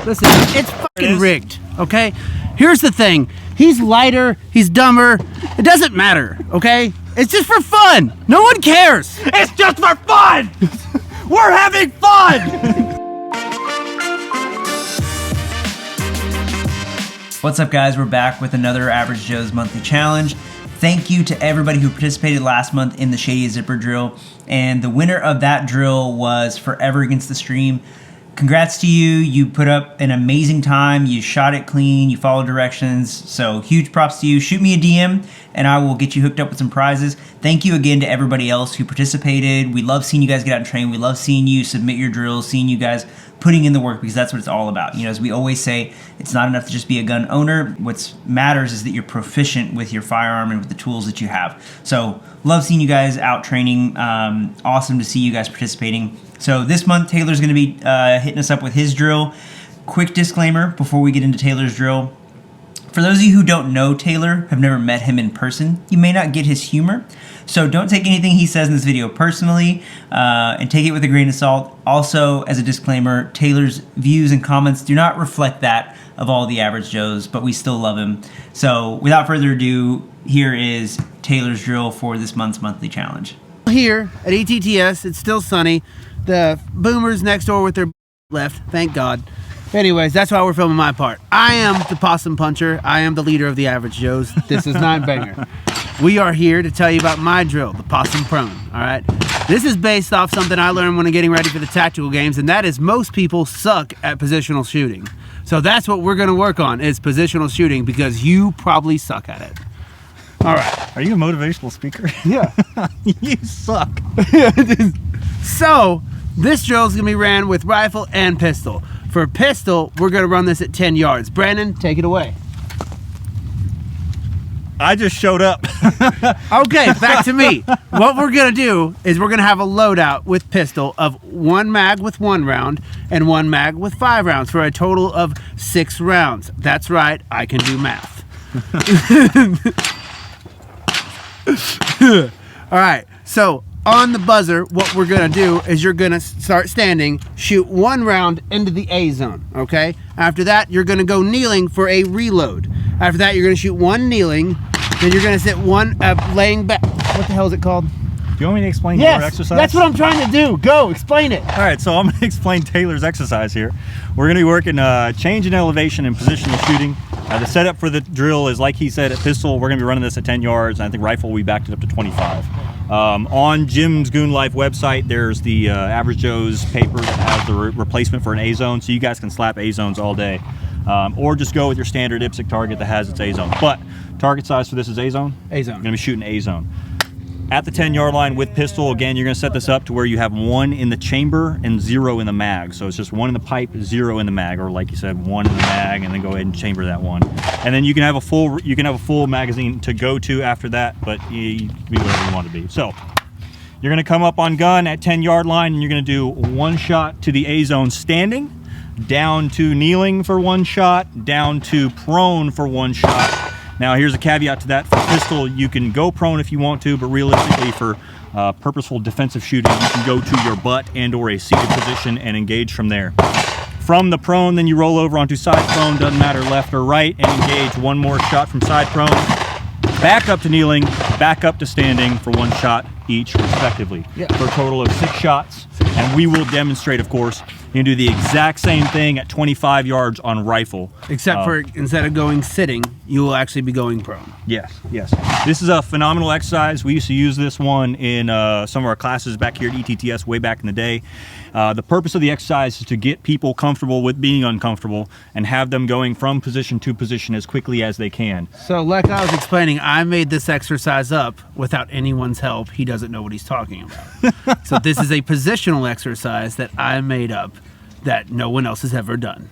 Listen, it's fucking rigged, okay? Here's the thing. He's lighter, he's dumber. It doesn't matter, okay? It's just for fun. No one cares. It's just for fun! We're having fun! What's up, guys? We're back with another Average Joe's Monthly Challenge. Thank you to everybody who participated last month in the Shady Zipper drill. And the winner of that drill was Forever Against the Stream. Congrats to you. You put up an amazing time. You shot it clean. You followed directions. So huge props to you. Shoot me a DM and I will get you hooked up with some prizes. Thank you again to everybody else who participated. We love seeing you guys get out and train. We love seeing you submit your drills, seeing you guys putting in the work, because that's what it's all about. You know, as we always say, it's not enough to just be a gun owner. What matters is that you're proficient with your firearm and with the tools that you have. So love seeing you guys out training. Awesome to see you guys participating. So this month, Taylor's going to be hitting us up with his drill. Quick disclaimer before we get into Taylor's drill. For those of you who don't know Taylor, have never met him in person, you may not get his humor. So don't take anything he says in this video personally and take it with a grain of salt. Also, as a disclaimer, Taylor's views and comments do not reflect that of all the Average Joes, but we still love him. So without further ado, here is Taylor's drill for this month's monthly challenge. Here at ETTS, it's still sunny. The boomers next door with their left, thank God. Anyways, that's why we're filming my part. I am the Possum Puncher. I am the leader of the Average Joes. This is 9-banger. We are here to tell you about my drill, the Possum Prone, all right? This is based off something I learned when getting ready for the tactical games, and that is most people suck at positional shooting. So that's what we're gonna work on, is positional shooting, because you probably suck at it. All right. Are you a motivational speaker? Yeah. You suck. So, this drill is gonna be ran with rifle and pistol. For pistol, we're gonna run this at 10 yards. Brandon, take it away. I just showed up. Okay, back to me. What we're gonna do is we're gonna have a loadout with pistol of 1 mag with 1 round and 1 mag with 5 rounds for a total of 6 rounds. That's right, I can do math. All right, so on the buzzer, what we're gonna do is you're gonna start standing, shoot 1 round into the A zone, okay? After that, you're gonna go kneeling for a reload. After that, you're gonna shoot 1 kneeling, then you're gonna sit 1 laying back. What the hell is it called? Do you want me to explain Yes, your exercise? that's what I'm trying to do. Go, explain it. All right, so I'm gonna explain Taylor's exercise here. We're gonna be working change in elevation and positional shooting. The setup for the drill is, like he said, at pistol, we're gonna be running this at 10 yards. And I think rifle, we backed it up to 25. On Jim's GoonLife website, there's the Average Joe's paper that has the replacement for an A zone, so you guys can slap A zones all day. Or just go with your standard IPSC target that has its A zone. But target size for this is A zone. A zone. You're gonna be shooting A zone. At the 10-yard line with pistol, again, you're gonna set this up to where you have 1 in the chamber and 0 in the mag. So it's just 1 in the pipe, 0 in the mag, or like you said, 1 in the mag, and then go ahead and chamber that 1. And then you can have a full magazine to go to after that, but you can be whatever you want to be. So you're gonna come up on gun at 10-yard line, and you're gonna do 1 shot to the A zone standing, down to kneeling for 1 shot, down to prone for 1 shot. Now here's a caveat to that. For pistol, you can go prone if you want to, but realistically for purposeful defensive shooting, you can go to your butt and or a seated position and engage from there. From the prone, then you roll over onto side prone, doesn't matter left or right, and engage 1 more shot from side prone, back up to kneeling, back up to standing for 1 shot each respectively. Yeah. For a total of 6 shots. And we will demonstrate, of course. You can do the exact same thing at 25 yards on rifle. Except for instead of going sitting, you will actually be going prone. Yes, yes. This is a phenomenal exercise. We used to use this one in some of our classes back here at ETTS way back in the day. The purpose of the exercise is to get people comfortable with being uncomfortable and have them going from position to position as quickly as they can. So like I was explaining, I made this exercise up without anyone's help. He doesn't know what he's talking about. So this is a positional exercise that I made up that no one else has ever done.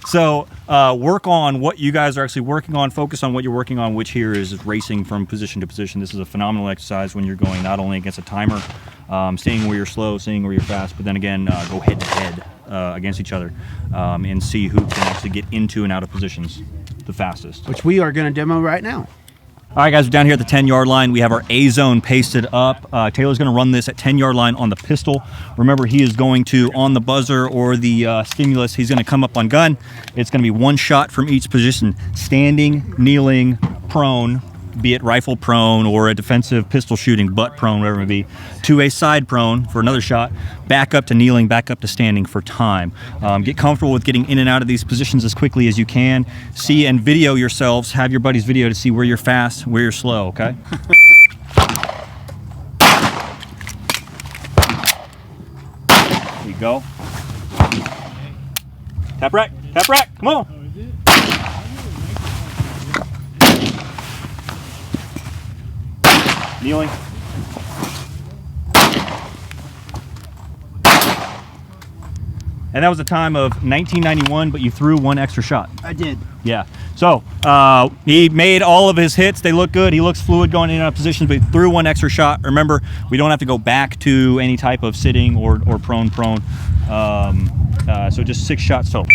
So work on what you guys are actually working on, focus on what you're working on, which here is racing from position to position. This is a phenomenal exercise when you're going not only against a timer, seeing where you're slow, seeing where you're fast, but then again, go head to head against each other and see who can actually get into and out of positions the fastest. Which we are going to demo right now. All right, guys, we're down here at the 10-yard line. We have our A zone pasted up. Taylor's going to run this at 10-yard line on the pistol. Remember, he is going to, on the buzzer or the stimulus, he's going to come up on gun. It's going to be one shot from each position, standing, kneeling, prone, be it rifle prone or a defensive pistol shooting, butt prone, whatever it may be, to a side prone for another shot, back up to kneeling, back up to standing for time. Get comfortable with getting in and out of these positions as quickly as you can. See and video yourselves, have your buddies video to see where you're fast, where you're slow, okay? There you go. Tap rack, come on. Kneeling. And that was a time of 1991, but you threw one extra shot. I did. Yeah. So he made all of his hits. They look good. He looks fluid going in and out of positions, but he threw one extra shot. Remember, we don't have to go back to any type of sitting or prone. So just 6 shots total.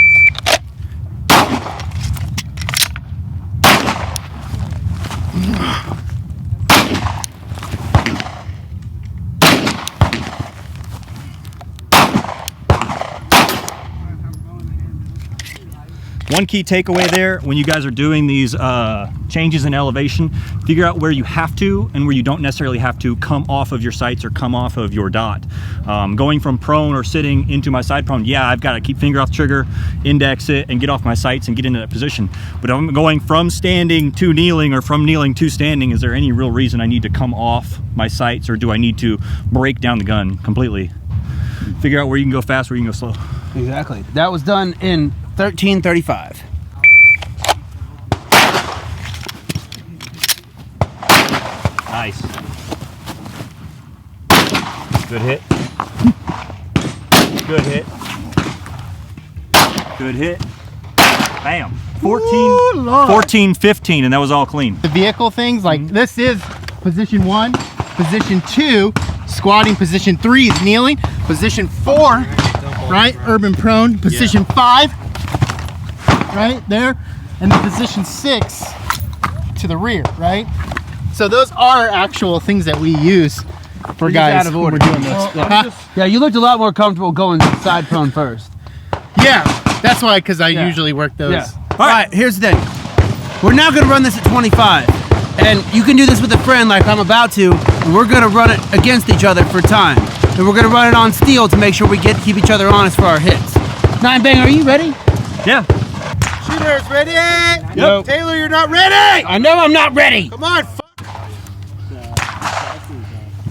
One key takeaway there, when you guys are doing these changes in elevation, figure out where you have to and where you don't necessarily have to come off of your sights or come off of your dot. Going from prone or sitting into my side prone, yeah, I've got to keep finger off trigger, index it, and get off my sights and get into that position. But if I'm going from standing to kneeling or from kneeling to standing, is there any real reason I need to come off my sights, or do I need to break down the gun completely? Figure out where you can go fast, where you can go slow. Exactly. That was done in 1335. Nice. Good hit. Good hit. Good hit. Bam. 14, 15, and that was all clean. The vehicle things, like this is position 1, position 2, squatting, position 3 is kneeling, position 4, right, urban prone, position 5, right there, and then position 6 to the rear, right? So those are actual things that we use for guys who are doing this. Yeah, you looked a lot more comfortable going side prone first. Yeah, that's why, because I usually work those. Yeah. All right, here's the thing. We're now going to run this at 25. And you can do this with a friend like I'm about to. And we're going to run it against each other for time. And we're going to run it on steel to make sure we keep each other honest for our hits. Nine Bang, are you ready? Yeah. Shooters, ready? Yep. Taylor, you're not ready? I know I'm not ready. Come on, fuck.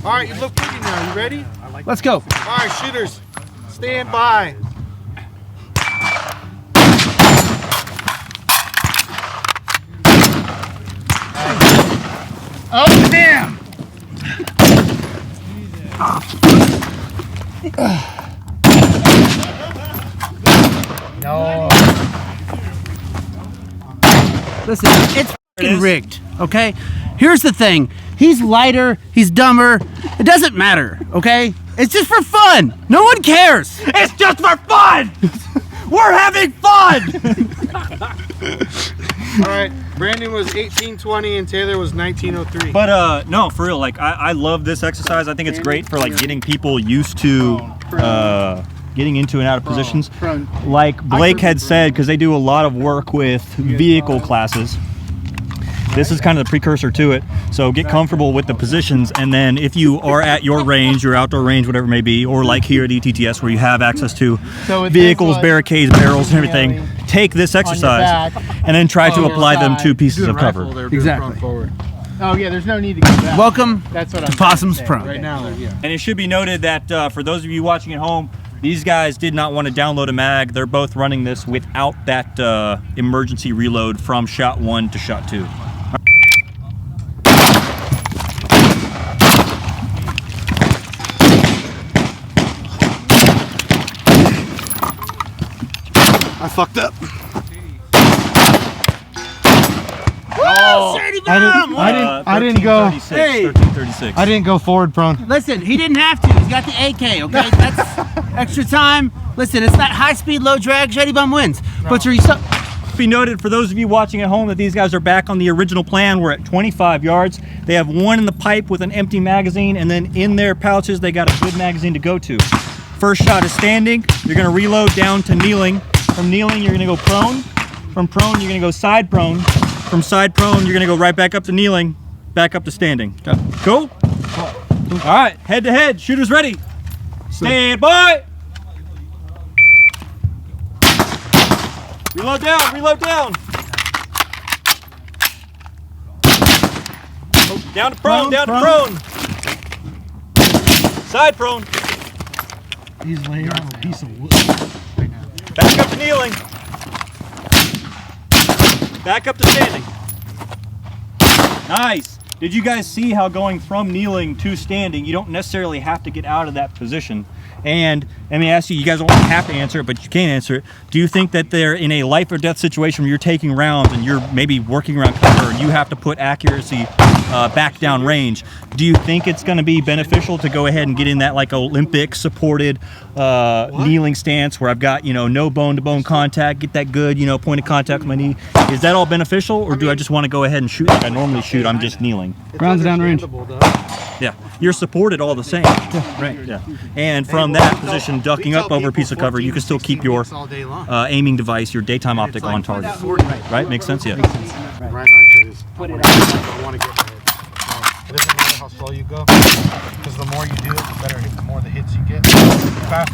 All right, you look pretty now. You ready? Let's go. All right, shooters, stand by. Oh, damn! No. Listen, it's f***ing rigged, okay? Here's the thing. He's lighter, he's dumber. It doesn't matter, okay? It's just for fun. No one cares. It's just for fun! We're having fun! All right, Brandon was 1820 and Taylor was 1903. But no, for real, like I love this exercise. I think it's great for like getting people used to getting into and out of positions. Like Blake had said, because they do a lot of work with vehicle classes. This is kind of the precursor to it. So get comfortable with the positions, and then if you are at your range, your outdoor range, whatever it may be, or like here at ETTS where you have access to vehicles, barricades, barrels, and everything, take this exercise and then try to apply them to pieces of cover. Exactly. Oh yeah, there's no need to go back. Welcome That's what to I'm Possum's saying. Prone. Right now, yeah. And it should be noted that for those of you watching at home, these guys did not want to download a mag. They're both running this without that emergency reload from shot 1 to shot 2. I fucked up. Oh, I didn't go. 1336. I didn't go forward prone. Listen, he didn't have to. He's got the AK, okay? That's extra time. Listen, it's not high speed, low drag. Shady Bum wins. Butcher, you suck. to be noted for those of you watching at home that these guys are back on the original plan. We're at 25 yards. They have one in the pipe with an empty magazine, and then in their pouches they got a good magazine to go to. First shot is standing. You're going to reload down to kneeling. From kneeling, you're going to go prone. From prone, you're going to go side prone. From side prone, you're going to go right back up to kneeling, back up to standing. Okay. Cool? All right, head to head. Shooters ready. Stand by. Reload down, reload down. Down to prone, down to prone. Side prone. He's laying on a piece of wood. Back up to kneeling. Back up to standing. Nice. Did you guys see how going from kneeling to standing, you don't necessarily have to get out of that position? And let me ask you, you guys don't have to answer it, but you can answer it. Do you think that they're in a life or death situation where you're taking rounds and you're maybe working around cover and you have to put accuracy back down range? Do you think it's going to be beneficial to go ahead and get in that like Olympic supported kneeling stance where I've got, no bone to bone contact, get that good, point of contact with my knee? Is that all beneficial, or do I just want to go ahead and shoot like I normally shoot? I'm just kneeling. Rounds down range. Yeah, you're supported all the same. Yeah. Right. Yeah. And from that position, ducking up over a piece of cover, you can still keep your aiming device, your daytime optic on target. Right? Makes sense? Yeah. Right mindset is I want to get my head. It doesn't matter how slow you go, because the more you do it, the better hit, the more the hits you get. Fast.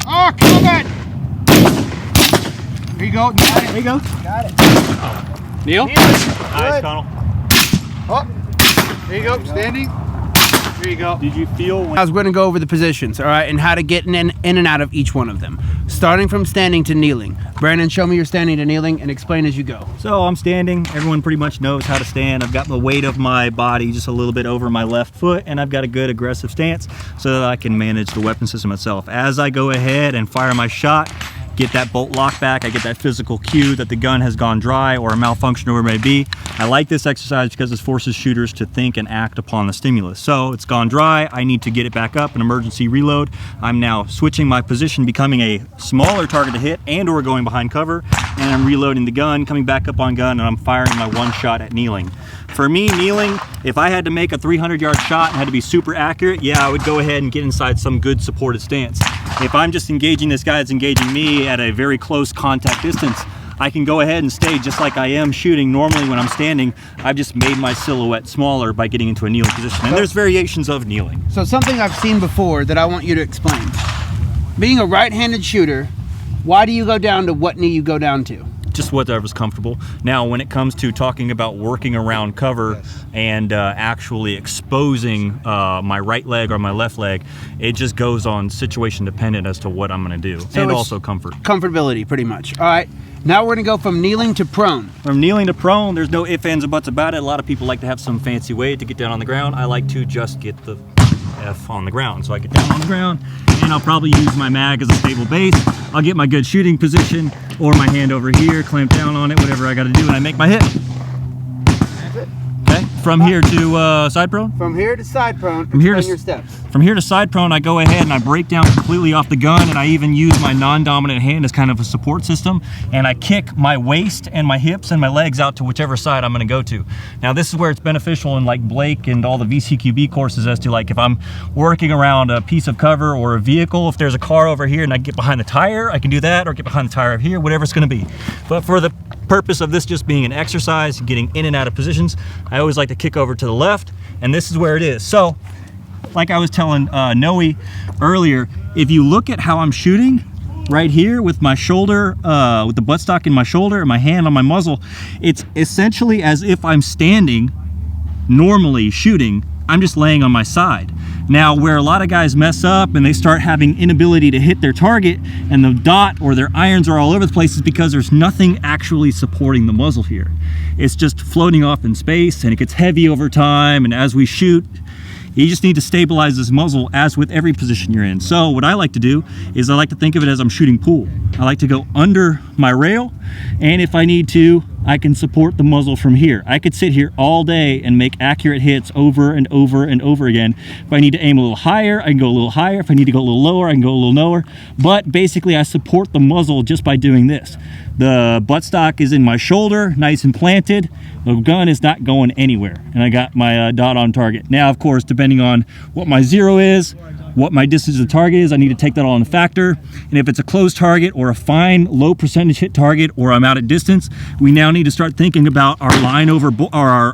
Oh, come on! There you go. There you go. Got it. Neil? Nice, Connell. Oh, there you go. Standing. There you go. Did you feel when I was going to go over the positions, all right, and how to get in and out of each one of them. Starting from standing to kneeling. Brandon, show me your standing to kneeling and explain as you go. So I'm standing. Everyone pretty much knows how to stand. I've got the weight of my body just a little bit over my left foot, and I've got a good aggressive stance so that I can manage the weapon system itself. As I go ahead and fire my shot, get that bolt lock back, I get that physical cue that the gun has gone dry or a malfunction or whatever it may be. I like this exercise because it forces shooters to think and act upon the stimulus. So it's gone dry, I need to get it back up, an emergency reload. I'm now switching my position, becoming a smaller target to hit and or going behind cover, and I'm reloading the gun, coming back up on gun, and I'm firing my one shot at kneeling. For me, kneeling, if I had to make a 300-yard shot and had to be super accurate, yeah, I would go ahead and get inside some good supported stance. If I'm just engaging this guy that's engaging me at a very close contact distance, I can go ahead and stay just like I am shooting normally when I'm standing. I've just made my silhouette smaller by getting into a kneeling position. And there's variations of kneeling. So something I've seen before that I want you to explain. Being a right-handed shooter, why do you go down to what knee you go down to? Just whatever's comfortable. Now, when it comes to talking about working around cover and actually exposing my right leg or my left leg, it just goes on situation dependent as to what I'm going to do, So and it's also comfort. Comfortability, pretty much. All right. Now we're going to go from kneeling to prone. From kneeling to prone, there's no ifs, ands, or buts about it. A lot of people like to have some fancy way to get down on the ground. I like to just get the F on the ground. So I get down on the ground, and I'll probably use my mag as a stable base. I'll get my good shooting position, or my hand over here, clamp down on it, whatever I got to do, and I make my hit. Okay, from here to side prone. From here to side prone, From here to explain your steps. From here to side prone, I go ahead and I break down completely off the gun, and I even use my non-dominant hand as kind of a support system, and I kick my waist and my hips and my legs out to whichever side I'm going to go to. Now this is where it's beneficial in like Blake and all the VCQB courses as to like if I'm working around a piece of cover or a vehicle, if there's a car over here and I get behind the tire, I can do that, or get behind the tire over here, whatever it's going to be. But for the purpose of this just being an exercise, getting in and out of positions, I always like to kick over to the left, and this is where it is. So like I was telling Noe earlier, if you look at how I'm shooting right here with my shoulder, with the buttstock in my shoulder and my hand on my muzzle, it's essentially as if I'm standing normally shooting. I'm just laying on my side. Now, where a lot of guys mess up and they start having inability to hit their target and the dot or their irons are all over the place is because there's nothing actually supporting the muzzle here. It's just floating off in space, and it gets heavy over time, and as we shoot, you just need to stabilize this muzzle as with every position you're in. So what I like to do is I like to think of it as I'm shooting pool. I like to go under my rail, and if I need to, I can support the muzzle from here. I could sit here all day and make accurate hits over and over and over again. If I need to aim a little higher, I can go a little higher. If I need to go a little lower, I can go a little lower. But basically I support the muzzle just by doing this. The buttstock is in my shoulder, nice and planted. The gun is not going anywhere. And I got my dot on target. Now, of course, depending on what my zero is, what my distance to the target is, I need to take that all into factor. And if it's a close target or a fine low percentage hit target, or I'm out at distance, we now need to start thinking about our line over our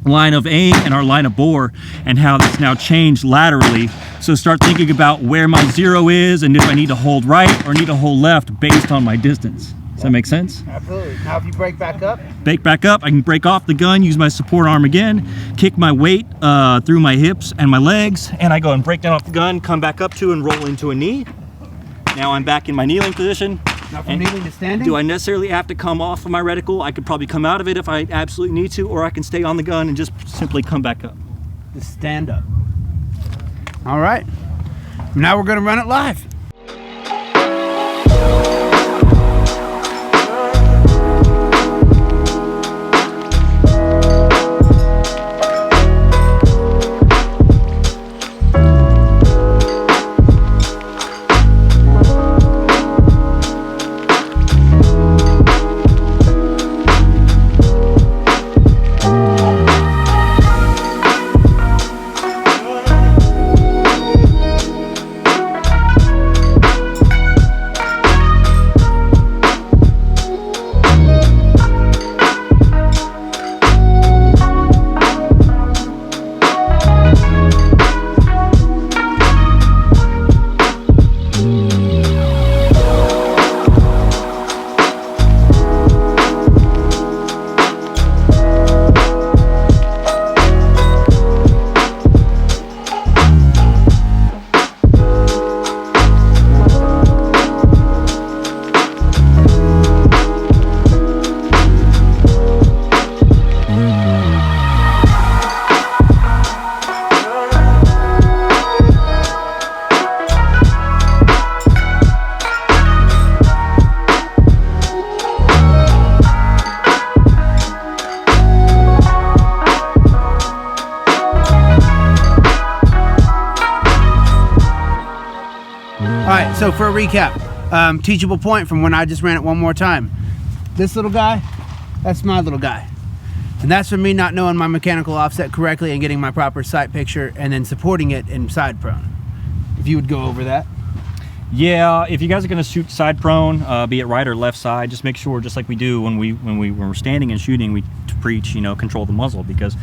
line of aim and our line of bore, and how that's now changed laterally. So start thinking about where my zero is and if I need to hold right or need to hold left based on my distance. Does that make sense? Absolutely. Now if you break back up, I can break off the gun, use my support arm again, kick my weight through my hips and my legs, and I go and break down off the gun, come back up to and roll into a knee. Now I'm back in my kneeling position. now from kneeling to standing. Do I necessarily have to come off of my reticle? I could probably come out of it if I absolutely need to, or I can stay on the gun and just simply come back up. Just stand up. All right. Now we're going to run it live. All right, so for a recap, teachable point from when I just ran it one more time. This little guy, that's my little guy. And that's from me not knowing my mechanical offset correctly and getting my proper sight picture and then supporting it in side prone. If you would go over that. Yeah, if you guys are going to shoot side prone, be it right or left side, just make sure, just like we do when we're standing and shooting, we preach, control the muzzle, because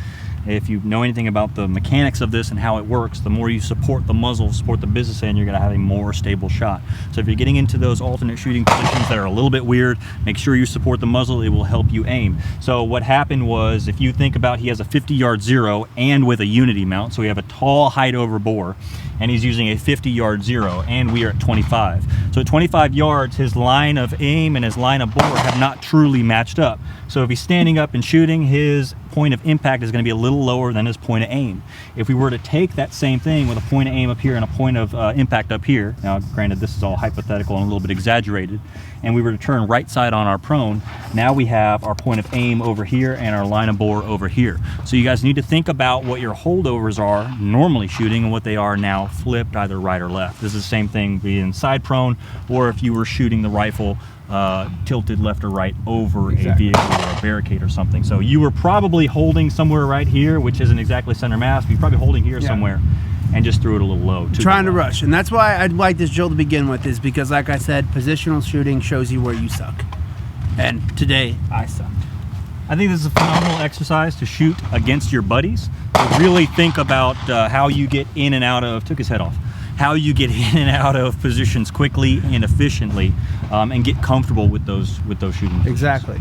if you know anything about the mechanics of this and how it works, the more you support the muzzle, support the business end, you're going to have a more stable shot. So if you're getting into those alternate shooting positions that are a little bit weird, make sure you support the muzzle. It will help you aim. So what happened was, if you think about, he has a 50-yard zero and with a unity mount, so we have a tall height over bore, and he's using a 50-yard zero, and we are at 25. So at 25 yards, his line of aim and his line of bore have not truly matched up. So if he's standing up and shooting, his point of impact is going to be a little lower than his point of aim. If we were to take that same thing with a point of aim up here and a point of impact up here, now granted this is all hypothetical and a little bit exaggerated, and we were to turn right side on our prone, now we have our point of aim over here and our line of bore over here. So you guys need to think about what your holdovers are normally shooting and what they are now flipped either right or left. This is the same thing being side prone, or if you were shooting the rifle tilted left or right over a vehicle or a barricade or something. So you were probably holding somewhere right here, which isn't exactly center mass, but you're probably holding here somewhere, and just threw it a little low. Trying to rush. And that's why I'd like this drill to begin with, is because, like I said, positional shooting shows you where you suck. And today, I sucked. I think this is a phenomenal exercise to shoot against your buddies. To really think about how you get in and out of, took his head off, how you get in and out of positions quickly and efficiently, and get comfortable with those shooting positions. Exactly.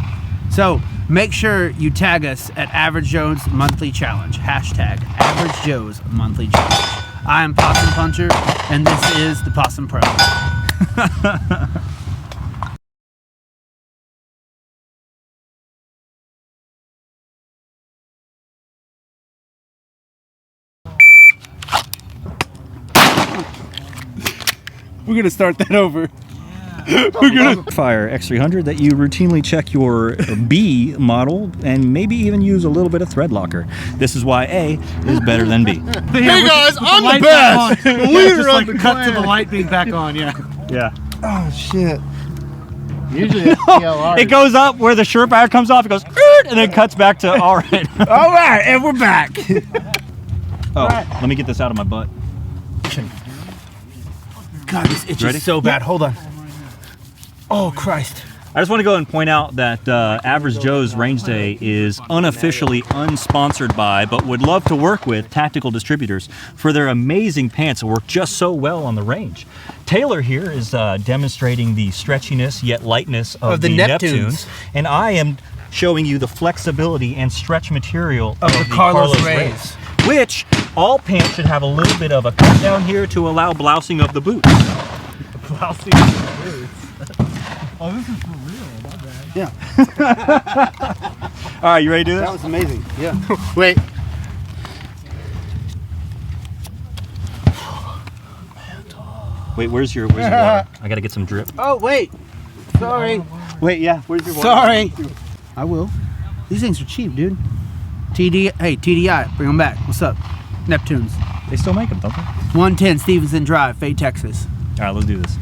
So make sure you tag us at Average Joe's Monthly Challenge. Hashtag Average Joe's Monthly Challenge. I am Possum Puncher, and this is the Possum Prone. We're gonna start that over. Yeah. ACCUFIRE X300 that you routinely check your B model and maybe even use a little bit of thread locker. This is why A is better than B. Hey guys, I'm the best. The leader of the cut to the clan. light being back on, yeah. Yeah. Oh shit. Usually it's TLR. It goes up where the Sherpa iron comes off, it goes, and then cuts back to all right. All right, and we're back. Oh, let me get this out of my butt. God, this itches Ready? so bad. Hold on. Oh, Christ. I just want to go and point out that Average Joe's Range Day is unofficially unsponsored by, but would love to work with Tactical Distributors for their amazing pants that work just so well on the range. Taylor here is demonstrating the stretchiness yet lightness of the Neptunes, and I am showing you the flexibility and stretch material of the Carlos Reyes, which all pants should have a little bit of a cut down here to allow blousing of the boots. Blousing the boots. Oh, this is for real, my bad. Yeah. All right, you ready to do this? That was amazing. Yeah. Wait. Wait, where's your water? I gotta get some drip. Oh, wait. Sorry. Wait, yeah, where's your water? Sorry. I will. These things are cheap, dude. Hey, TDI, bring them back. What's up? Neptunes. They still make them, don't they? 110 Stevenson Drive, Fay, Texas. All right, let's do this.